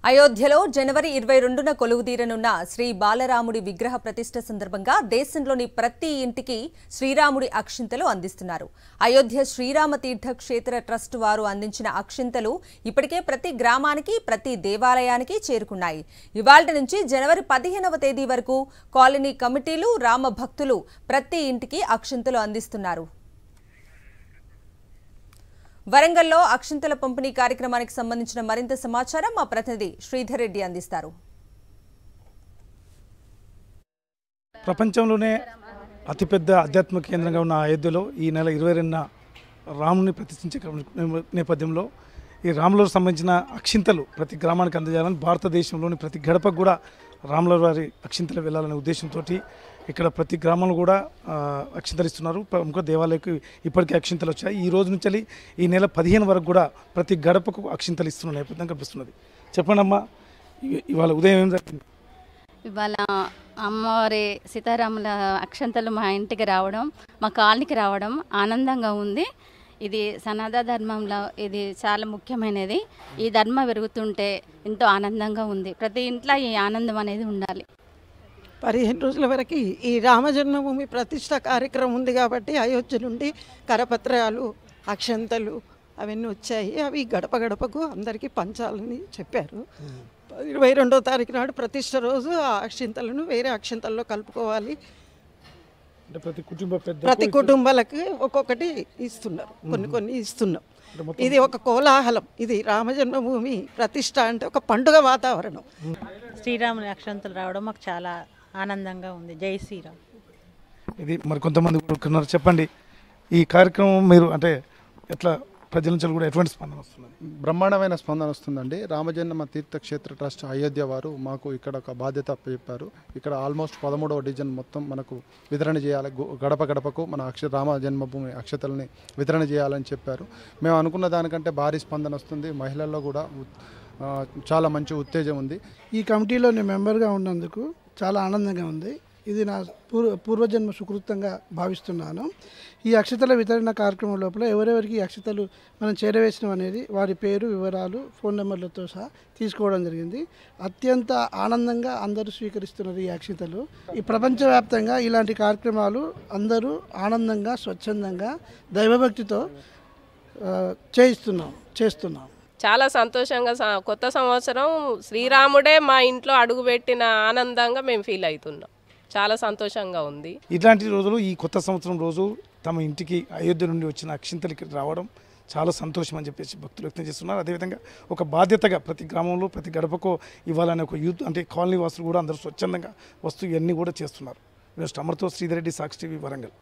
అయోధ్యలో జనవరి 22న కొలువుదీరనున్న శ్రీ బాలరాముడి విగ్రహ ప్రతిష్ఠ సందర్భంగా దేశంలోని ప్రతి ఇంటికి శ్రీరాముడి అక్షింతలు అందిస్తున్నారు. అయోధ్య శ్రీరామ తీర్థ క్షేత్ర ట్రస్ట్ వారు అందించిన అక్షింతలు ఇప్పటికే ప్రతి గ్రామానికి, ప్రతి దేవాలయానికి చేరుకున్నాయి. ఇవాల్టి నుంచి జనవరి 15వ తేదీ వరకు కాలనీ కమిటీలు, రామ భక్తులు ప్రతి ఇంటికి అక్షింతలు అందిస్తున్నారు. వరంగల్లో అక్షింతల పంపిణీ కార్యక్రమానికి సంబంధించిన మరింత సమాచారం మా ప్రతినిధి శ్రీధర్ రెడ్డి అందిస్తారు. ప్రపంచంలోనే అతిపెద్ద ఆధ్యాత్మిక కేంద్రంగా ఉన్న అయోధ్యలో ఈ నెల 22న రాముని ప్రతిష్ఠించే నేపథ్యంలో ఈ రాములకు సంబంధించిన అక్షింతలు ప్రతి గ్రామానికి అందజేయాలని భారతదేశంలోని ప్రతి గడపకు కూడా రాముల వారి అక్షింతలు వెళ్లాలనే ఉద్దేశంతో ఇక్కడ ప్రతి గ్రామంలో కూడా అక్షింతలు ఇస్తున్నారు. ప్రముఖ దేవాలయకు ఇప్పటికే అక్షింతలు వచ్చాయి. ఈ రోజు నుంచి ఈ నెల 15 వరకు కూడా ప్రతి గడపకు అక్షింతలు ఇస్తున్న నేపథ్యం కనిపిస్తున్నది. చెప్పండి అమ్మా, ఇవాళ ఉదయం ఏం జరిగింది? ఇవాళ అమ్మవారి సీతారాముల అక్షంతలు మా ఇంటికి రావడం, మా కాలనీకి రావడం ఆనందంగా ఉంది. ఇది సనాతన ధర్మంలో ఇది చాలా ముఖ్యమైనది. ఈ ధర్మం పెరుగుతుంటే ఎంతో ఆనందంగా ఉంది. ప్రతి ఇంట్లో ఈ ఆనందం అనేది ఉండాలి. 15 రోజుల వరకు ఈ రామజన్మభూమి ప్రతిష్ట కార్యక్రమం ఉంది కాబట్టి అయోధ్య నుండి కరపత్రాలు, అక్షంతలు అవన్నీ వచ్చాయి. అవి గడప గడపకు అందరికీ పంచాలని చెప్పారు. 22వ తారీఖు నాడు ప్రతిష్ట రోజు ఆ అక్షింతలను వేరే అక్షింతల్లో కలుపుకోవాలి. ప్రతి కుటుంబాలకి ఒక్కొక్కటి ఇస్తున్నారు, కొన్ని ఇస్తున్నాం. ఇది ఒక కోలాహలం. ఇది రామజన్మభూమి ప్రతిష్ట అంటే ఒక పండుగ వాతావరణం. శ్రీరాముని అక్షంతలు రావడం మాకు చాలా ఆనందంగా ఉంది. జై శ్రీరామ్. ఇది మరి కొంతమంది కూడా చెప్పండి, ఈ కార్యక్రమం మీరు అంటే ఎట్లా ప్రజల నుంచి కూడా ఎటువంటి స్పందన వస్తుంది? బ్రహ్మాండమైన స్పందన వస్తుందండి. రామజన్మ తీర్థక్షేత్ర ట్రస్ట్ అయోధ్య వారు మాకు ఇక్కడ ఒక బాధ్యత చెప్పారు. ఇక్కడ ఆల్మోస్ట్ 13వ డివిజన్ మొత్తం మనకు వితరణ చేయాలి. గడప గడపకు మన రామ జన్మభూమి అక్షతల్ని వితరణ చేయాలని చెప్పారు. మేము అనుకున్న దానికంటే భారీ స్పందన వస్తుంది. మహిళల్లో కూడా చాలా మంచి ఉత్తేజం ఉంది. ఈ కమిటీలో నేను మెంబర్గా ఉన్నందుకు చాలా ఆనందంగా ఉంది. ఇది నా పూర్వజన్మ సుకృతంగా భావిస్తున్నాను. ఈ అక్షతల వితరణ కార్యక్రమం లోపల ఎవరెవరికి అక్షతలు మనం చేరవేసినాం అనేది వారి పేరు, వివరాలు, ఫోన్ నెంబర్లతో సహా తీసుకోవడం జరిగింది. అత్యంత ఆనందంగా అందరూ స్వీకరిస్తున్నారు ఈ అక్షతలు. ఈ ప్రపంచవ్యాప్తంగా ఇలాంటి కార్యక్రమాలు అందరూ ఆనందంగా, స్వచ్ఛందంగా, దైవభక్తితో చేస్తున్నాం. చాలా సంతోషంగా కొత్త సంవత్సరం శ్రీరాముడే మా ఇంట్లో అడుగుపెట్టిన ఆనందంగా మేము ఫీల్ అవుతున్నాం. చాలా సంతోషంగా ఉంది. ఇట్లాంటి రోజులు ఈ కొత్త సంవత్సరం రోజు తమ ఇంటికి అయోధ్య నుండి వచ్చిన అక్షింతలు ఇక్కడ రావడం చాలా సంతోషం అని చెప్పేసి భక్తులు వ్యక్తం చేస్తున్నారు. అదేవిధంగా ఒక బాధ్యతగా ప్రతి గ్రామంలో ప్రతి గడపకు ఇవ్వాలనే ఒక యూత్ అంటే కాలనీ వాసులు కూడా అందరూ స్వచ్ఛందంగా వస్తూ ఇవన్నీ కూడా చేస్తున్నారు. అమర్తో శ్రీధర్ రెడ్డి, సాక్షి టీవీ, వరంగల్.